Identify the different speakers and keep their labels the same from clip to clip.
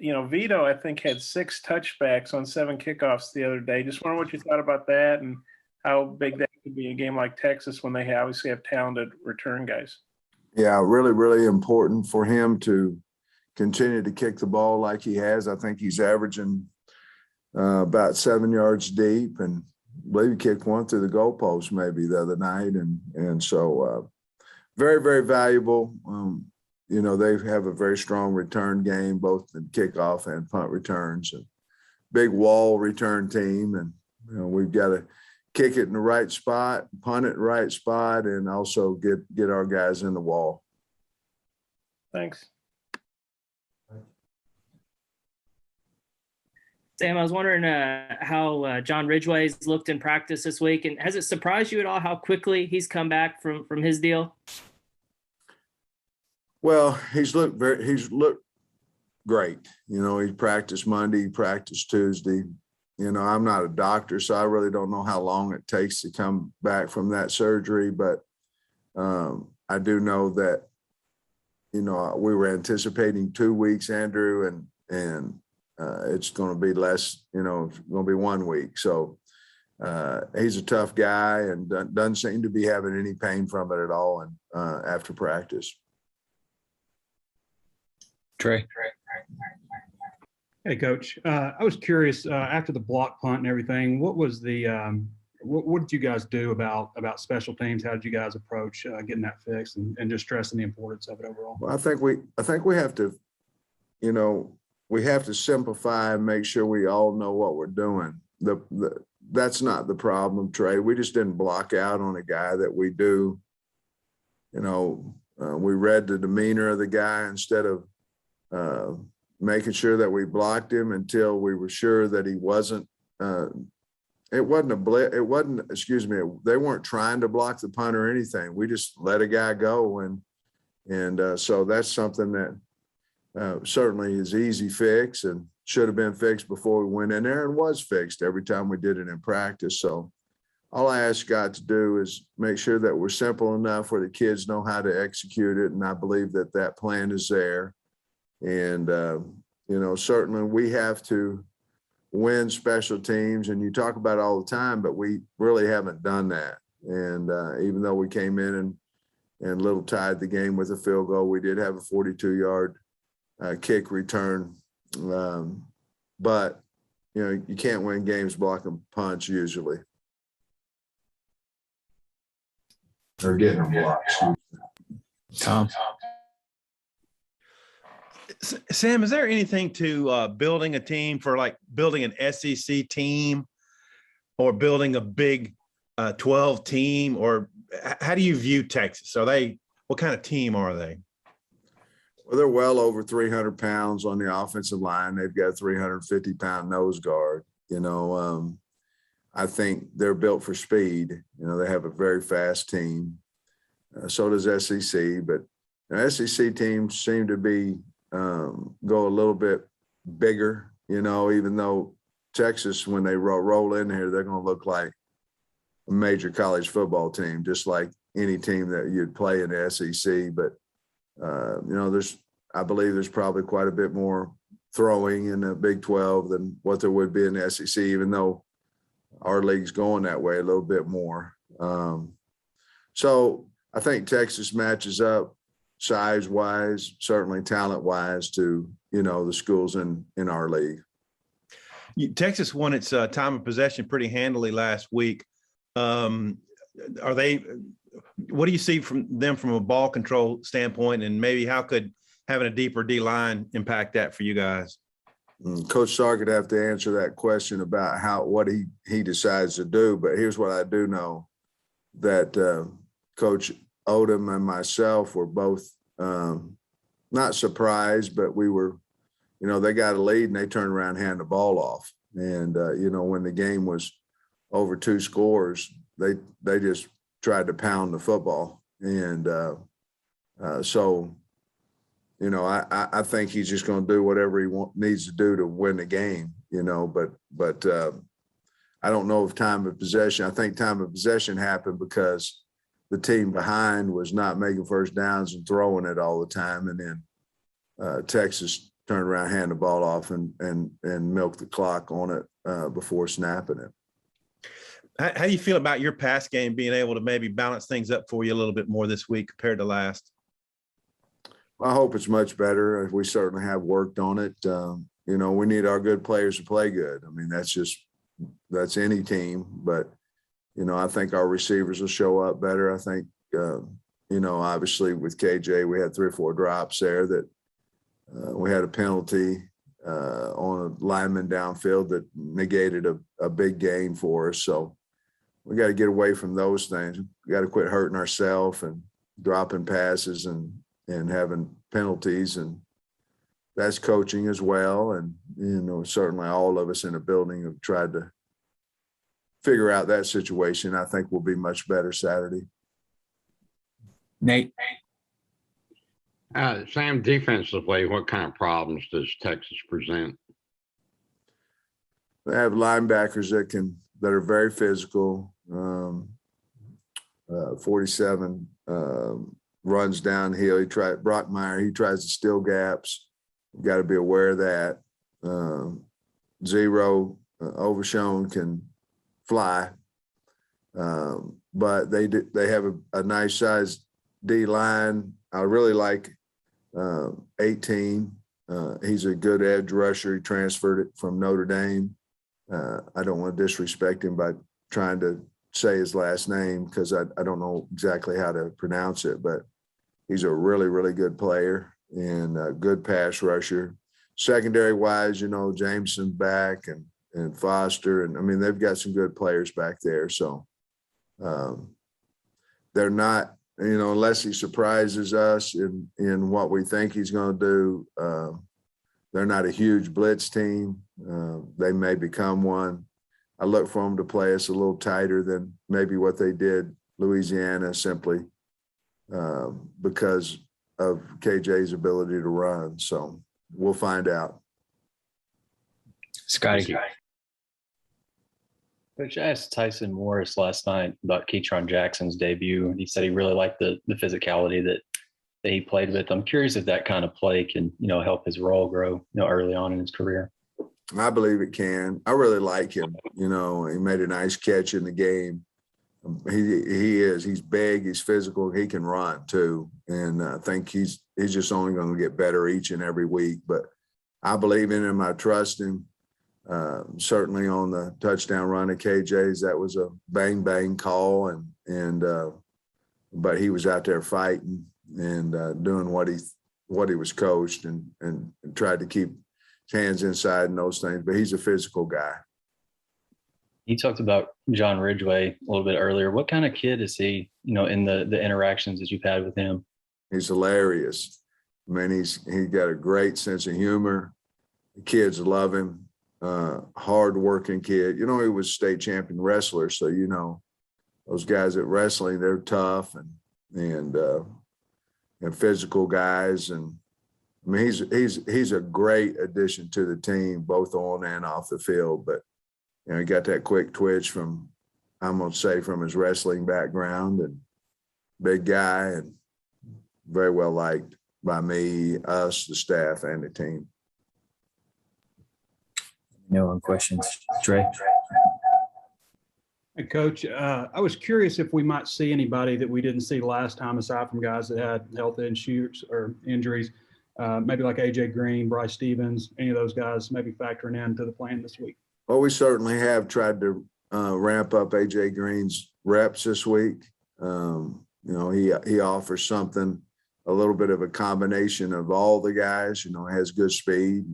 Speaker 1: but Vito, I think, had 6 touchbacks on 7 kickoffs the other day. Just wondering what you thought about that and how big that could be a game like Texas when they obviously have talented return guys.
Speaker 2: Yeah, really, really important for him to continue to kick the ball like he has. I think he's averaging about 7 yards deep, and I believe he kicked one through the goalpost maybe the other night. And so very, very valuable. They have a very strong return game, both in kickoff and punt returns, and big wall return team. And we've got to kick it in the right spot, punt it in the right spot, and also get our guys in the wall.
Speaker 1: Thanks.
Speaker 3: Sam, I was wondering how John Ridgway's looked in practice this week, and has it surprised you at all how quickly he's come back from his deal?
Speaker 2: Well, he's looked great. He practiced Monday, he practiced Tuesday. I'm not a doctor, so I really don't know how long it takes to come back from that surgery, but I do know that, we were anticipating 2 weeks, Andrew, and it's going to be less, it's going to be 1 week. So he's a tough guy and doesn't seem to be having any pain from it at all. And after practice.
Speaker 4: Trey.
Speaker 5: Hey, Coach. I was curious after the block punt and everything, what was the what did you guys do about special teams? How did you guys approach getting that fixed and just stressing the importance of it overall?
Speaker 2: Well, I think we have to, we have to simplify and make sure we all know what we're doing. That's not the problem, Trey. We just didn't block out on a guy that we do. We read the demeanor of the guy instead of making sure that we blocked him until we were sure that he wasn't. They weren't trying to block the punt or anything. We just let a guy go, and so that's something that certainly is easy fix and should have been fixed before we went in there, and was fixed every time we did it in practice. So all I ask God to do is make sure that we're simple enough where the kids know how to execute it, and I believe that plan is there. And certainly we have to win special teams, and you talk about it all the time, but we really haven't done that. And even though we came in and little tied the game with a field goal, we did have a 42-yard kick return. But you can't win games blocking punts usually. Or getting them blocked.
Speaker 4: Tom.
Speaker 6: Sam, is there anything to building a team for, like building an SEC team or building a Big 12 team, or how do you view Texas? What kind of team are they?
Speaker 2: Well, they're well over 300 pounds on the offensive line. They've got a 350-pound nose guard. I think they're built for speed. They have a very fast team. So does SEC, but SEC teams seem to be go a little bit bigger, even though Texas, when they roll in here, they're going to look like a major college football team, just like any team that you'd play in the SEC. But, I believe there's probably quite a bit more throwing in the Big 12 than what there would be in the SEC, even though our league's going that way a little bit more. So I think Texas matches up size-wise, certainly talent-wise, to the schools in our league.
Speaker 6: Texas won its time of possession pretty handily last week. What do you see from them from a ball control standpoint, and maybe how could having a deeper D line impact that for you guys?
Speaker 2: Coach Sark would have to answer that question about what he decides to do. But here's what I do know, that Coach Odom and myself were both not surprised, but we were, they got a lead and they turned around and handed the ball off. And, when the game was over 2 scores, they just tried to pound the football. And so, I think he's just going to do whatever he needs to do to win the game, but I don't know if time of possession. I think time of possession happened because the team behind was not making first downs and throwing it all the time. And then Texas turn around, hand the ball off, and milk the clock on it before snapping it.
Speaker 6: How do you feel about your pass game being able to maybe balance things up for you a little bit more this week compared to last?
Speaker 2: I hope it's much better. We certainly have worked on it. You know, we need our good players to play good. I mean, that's any team, but you know, I think our receivers will show up better. I think, you know, obviously with KJ, we had 3 or 4 drops there that we had a penalty on a lineman downfield that negated a big gain for us. So we got to get away from those things. We got to quit hurting ourselves and dropping passes and having penalties. And that's coaching as well. And, you know, certainly all of us in the building have tried to figure out that situation. I think we'll be much better Saturday.
Speaker 4: Nate.
Speaker 7: Sam, defensively, what kind of problems does Texas present?
Speaker 2: They have linebackers that are very physical. 47 runs downhill. Brockmeyer, he tries to steal gaps. You've got to be aware of that. 0, Overshown can fly. But they have a nice sized D line. I really like 18. He's a good edge rusher. He transferred it from Notre Dame. I don't want to disrespect him by trying to say his last name because I don't know exactly how to pronounce it, but he's a really, really good player and a good pass rusher. Secondary wise, you know, Jameson back and Foster. And I mean, they've got some good players back there. So they're not, you know, unless he surprises us in what we think he's going to do, they're not a huge blitz team. They may become one. I look for them to play us a little tighter than maybe what they did Louisiana simply because of KJ's ability to run. So we'll find out.
Speaker 4: Scotty.
Speaker 8: Coach, I asked Tyson Morris last night about Keytron Jackson's debut, and he said he really liked the physicality that he played with. I'm curious if that kind of play can, you know, help his role grow, you know, early on in his career.
Speaker 2: I believe it can. I really like him. You know, he made a nice catch in the game. He's big, he's physical, he can run too. And I think he's just only going to get better each and every week. But I believe in him. I trust him. Certainly on the touchdown run at KJ's, that was a bang call, but he was out there fighting and doing what he was coached and tried to keep his hands inside and those things. But he's a physical guy.
Speaker 8: You talked about John Ridgway a little bit earlier. What kind of kid is he, you know, in the interactions that you've had with him? He's
Speaker 2: hilarious. I mean, he's got a great sense of humor. The kids love him. Hard-working kid. You know, he was state champion wrestler, so you know those guys at wrestling, they're tough and physical guys. And I mean, he's a great addition to the team, both on and off the field. But you know, he got that quick twitch from, I'm gonna say, from his wrestling background, and big guy and very well liked by me, us, the staff, and the team.
Speaker 4: No one questions. Trey.
Speaker 5: Hey, Coach, I was curious if we might see anybody that we didn't see last time, aside from guys that had health issues or injuries, maybe like AJ Green, Bryce Stevens, any of those guys maybe factoring into the plan this week.
Speaker 2: Well, we certainly have tried to ramp up AJ Green's reps this week. You know, he offers something, a little bit of a combination of all the guys. You know, has good speed.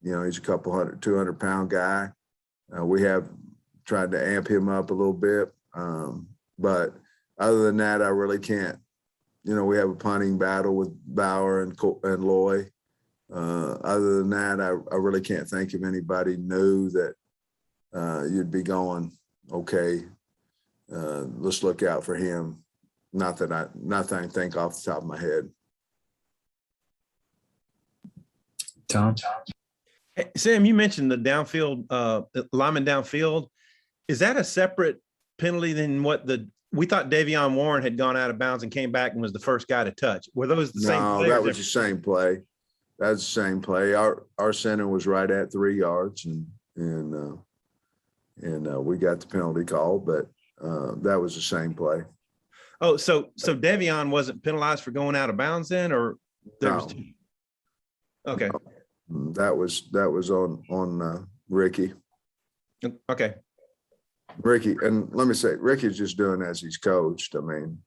Speaker 2: You know, he's a 200-pound guy. We have tried to amp him up a little bit. But other than that, I really can't. You know, we have a punting battle with Bauer and Loy. Other than that, I really can't think of anybody new that you'd be going, okay, let's look out for him. Nothing I can think off the top of my head.
Speaker 4: Tom.
Speaker 6: Hey, Sam, you mentioned the downfield, lineman downfield. Is that a separate penalty than what we thought Davion Warren had gone out of bounds and came back and was the first guy to touch? Were those the same?
Speaker 2: No, that was the same play. That's the same play. Our center was right at 3 yards and we got the penalty call, but that was the same play.
Speaker 6: Oh, so Devion wasn't penalized for going out of bounds then, or there was
Speaker 2: No.
Speaker 6: two? Okay.
Speaker 2: That was on Ricky.
Speaker 6: Okay.
Speaker 2: Ricky, and let me say, Ricky's just doing as he's coached. I mean,